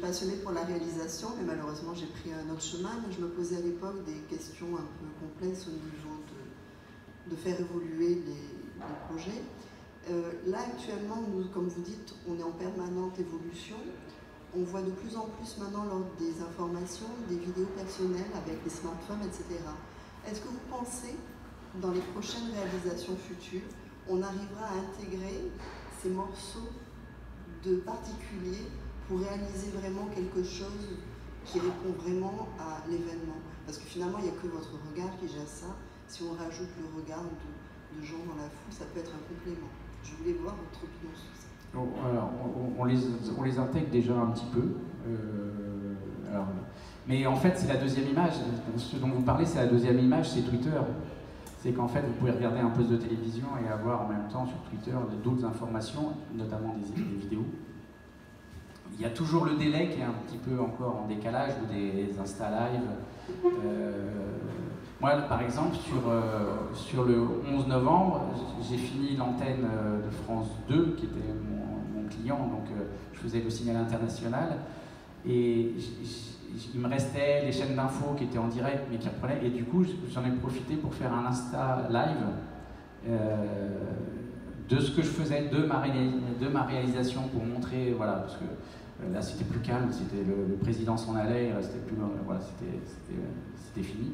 passionnée pour la réalisation, mais malheureusement j'ai pris un autre chemin. Mais je me posais à l'époque des questions un peu complexes au niveau de faire évoluer les projets. Là actuellement, nous, comme vous dites, on est en permanente évolution. On voit de plus en plus maintenant lors des informations, des vidéos personnelles avec les smartphones, etc. Est-ce que vous pensez, dans les prochaines réalisations futures, on arrivera à intégrer ces morceaux de particuliers pour réaliser vraiment quelque chose qui répond vraiment à l'événement? Parce que finalement, il n'y a que votre regard qui gère ça. Si on rajoute le regard de gens dans la foule, ça peut être un complément. Je voulais voir votre opinion sur ça. Alors, on les intègre déjà un petit peu. Mais en fait, c'est la deuxième image. Ce dont vous parlez, c'est la deuxième image, c'est Twitter. C'est qu'en fait, vous pouvez regarder un post de télévision et avoir en même temps sur Twitter d'autres informations, notamment des vidéos. Il y a toujours le délai qui est un petit peu encore en décalage, ou des Insta Live. Moi, par exemple, sur le 11 novembre, j'ai fini l'antenne de France 2, qui était mon client, donc je faisais le signal international, et il me restait les chaînes d'infos qui étaient en direct, mais qui reprenaient, et du coup, j'en ai profité pour faire un Insta Live de ce que je faisais, de ma réalisation, pour montrer, voilà, parce que là c'était plus calme, c'était le président s'en allait, il restait plus, voilà, c'était fini.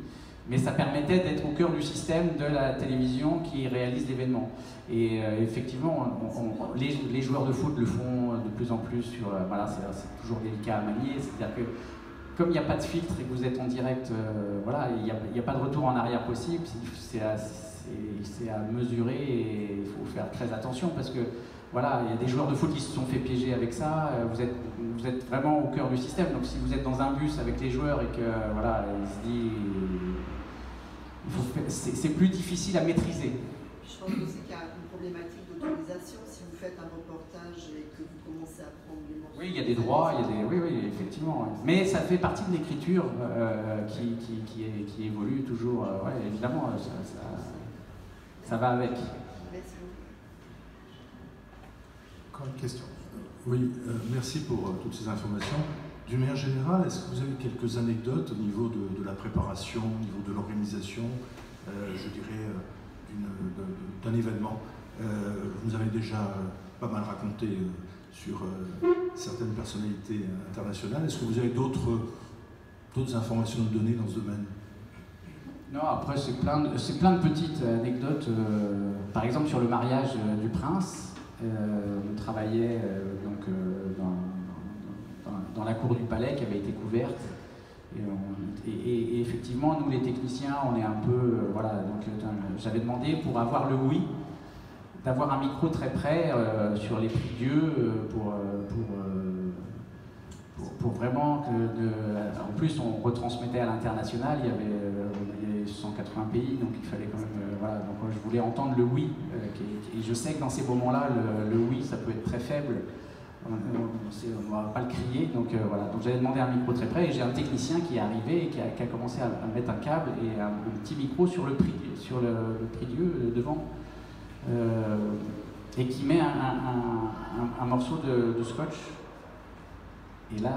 Mais ça permettait d'être au cœur du système de la télévision qui réalise l'événement. Et effectivement, les joueurs de foot le font de plus en plus sur... voilà, c'est toujours délicat à manier, c'est-à-dire que comme il n'y a pas de filtre et que vous êtes en direct, voilà, il n'y a pas de retour en arrière possible, c'est à mesurer et il faut faire très attention parce que voilà, il y a des joueurs de foot qui se sont fait piéger avec ça, vous êtes vraiment au cœur du système, donc si vous êtes dans un bus avec les joueurs et que voilà, il se dit... c'est plus difficile à maîtriser. Je pense aussi qu'il y a une problématique d'autorisation. Si vous faites un reportage et que vous commencez à prendre les morceaux... Oui, il y a des droits, oui, effectivement. Mais ça fait partie de l'écriture qui évolue toujours. Ouais, évidemment, ça va avec. Merci. Encore une question. Oui, merci pour toutes ces informations. D'une manière générale, est-ce que vous avez quelques anecdotes au niveau de la préparation, au niveau de l'organisation, je dirais, d'un événement? Vous nous avez déjà pas mal raconté sur certaines personnalités internationales. Est-ce que vous avez d'autres informations à nous donner dans ce domaine? Non, après c'est plein de petites anecdotes. Par exemple, sur le mariage du prince, on travaillait donc dans la cour du palais qui avait été couverte. Et effectivement, nous les techniciens, on est un peu... voilà, donc j'avais demandé pour avoir le oui, d'avoir un micro très près sur les prie-dieux pour vraiment que... en plus, on retransmettait à l'international, il y avait 180 pays, donc il fallait quand même... voilà, donc je voulais entendre le oui. Et je sais que dans ces moments-là, le oui, ça peut être très faible. On ne va pas le crier, donc voilà. Donc j'avais demandé un micro très près et j'ai un technicien qui est arrivé et qui a commencé à mettre un câble et un petit micro sur le prie-dieu devant et qui met un morceau de scotch. Et là,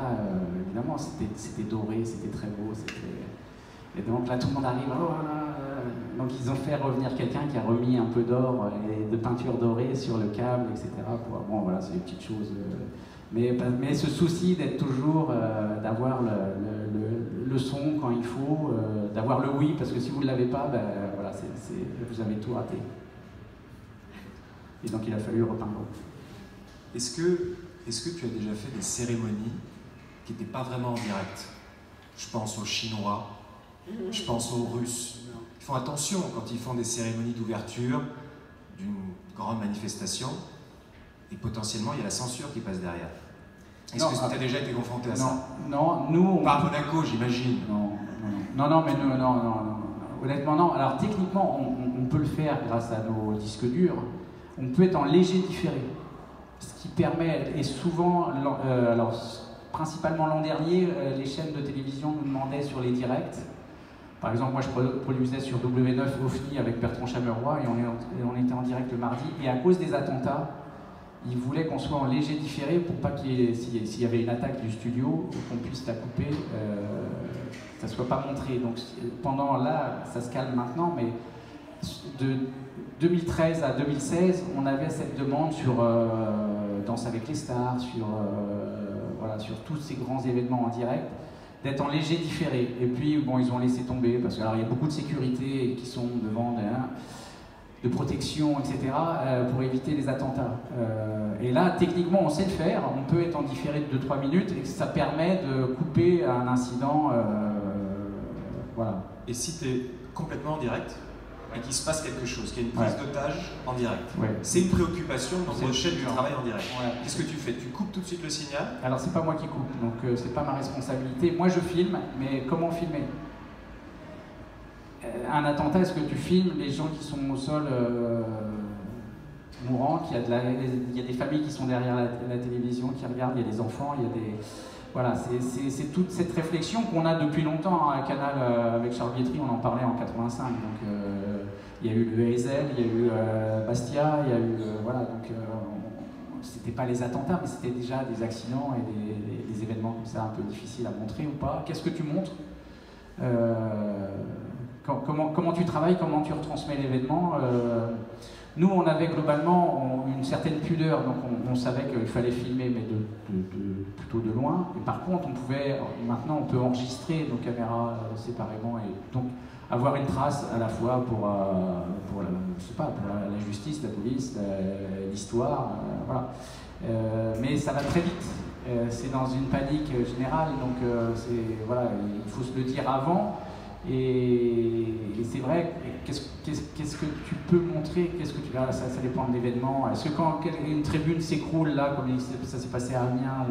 évidemment, c'était doré, c'était très beau, et donc là tout le monde arrive, oh là là. Donc ils ont fait revenir quelqu'un qui a remis un peu d'or et de peinture dorée sur le câble, etc. Bon voilà, c'est des petites choses. Mais ce souci d'être toujours, d'avoir le son quand il faut, d'avoir le oui, parce que si vous ne l'avez pas, ben, voilà, vous avez tout raté. Et donc il a fallu repeindre. Est-ce que tu as déjà fait des cérémonies qui n'étaient pas vraiment en direct? Je pense aux Chinois, je pense aux Russes. Ils font attention quand ils font des cérémonies d'ouverture d'une grande manifestation et potentiellement il y a la censure qui passe derrière. Est-ce que tu as déjà été confronté à ça? Non, nous... Pas à Monaco, j'imagine. Non, honnêtement non. Alors techniquement, on peut le faire grâce à nos disques durs. On peut être en léger différé. Ce qui permet, et souvent, alors principalement l'an dernier, les chaînes de télévision nous demandaient sur les directs. Par exemple, moi je produisais sur W9 OFNI avec Bertrand Chameroy et on était en direct le mardi. Et à cause des attentats, ils voulaient qu'on soit en léger différé pour pas s'il y avait une attaque du studio, qu'on puisse la couper, que ça soit pas montré. Donc pendant là, ça se calme maintenant, mais de 2013 à 2016, on avait cette demande sur Danse avec les stars, voilà, sur tous ces grands événements en direct, d'être en léger différé. Et puis, bon, ils ont laissé tomber, parce qu'il y a beaucoup de sécurité qui sont devant, de protection, etc., pour éviter les attentats. Et là, techniquement, on sait le faire. On peut être en différé de 2-3 minutes, et ça permet de couper un incident. Voilà. Et si tu es complètement en direct, et qu'il se passe quelque chose, qu'il y a une prise d'otage en direct. Ouais. C'est une préoccupation dans votre chaîne du travail en direct. Ouais. Qu'est-ce que tu fais? Tu coupes tout de suite le signal? Alors c'est pas moi qui coupe, donc c'est pas ma responsabilité. Moi je filme, mais comment filmer? Un attentat, est-ce que tu filmes les gens qui sont au sol mourants, il y a des familles qui sont derrière la télévision, qui regardent, il y a des enfants, il y a des... Voilà, c'est toute cette réflexion qu'on a depuis longtemps à Canal avec Charles Bietri, on en parlait en 85. Donc il y a eu le Hazel, il y a eu Bastia, il y a eu voilà, donc c'était pas les attentats, mais c'était déjà des accidents et des événements comme ça un peu difficiles à montrer ou pas. Qu'est-ce que tu montres? Comment tu travailles, comment tu retransmets l'événement? Nous, on avait globalement une certaine pudeur, donc on savait qu'il fallait filmer, mais plutôt de loin. Et par contre, maintenant, on peut enregistrer nos caméras séparément et donc avoir une trace à la fois pour je sais pas, pour la justice, la police, l'histoire, voilà. Mais ça va très vite. C'est dans une panique générale, donc voilà, il faut se le dire avant. Et c'est vrai, qu'est-ce que tu peux montrer? Ça dépend de l'événement. Est-ce que quand une tribune s'écroule, là, comme ça s'est passé à Amiens,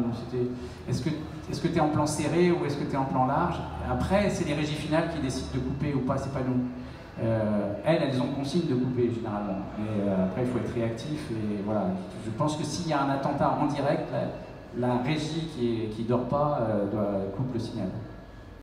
est-ce que tu es en plan serré ou est-ce que tu es en plan large? Après, c'est les régies finales qui décident de couper ou pas, c'est pas nous. Elles ont consigne de couper généralement. Mais après, il faut être réactif. Et voilà, je pense que s'il y a un attentat en direct, la régie qui dort pas coupe le signal.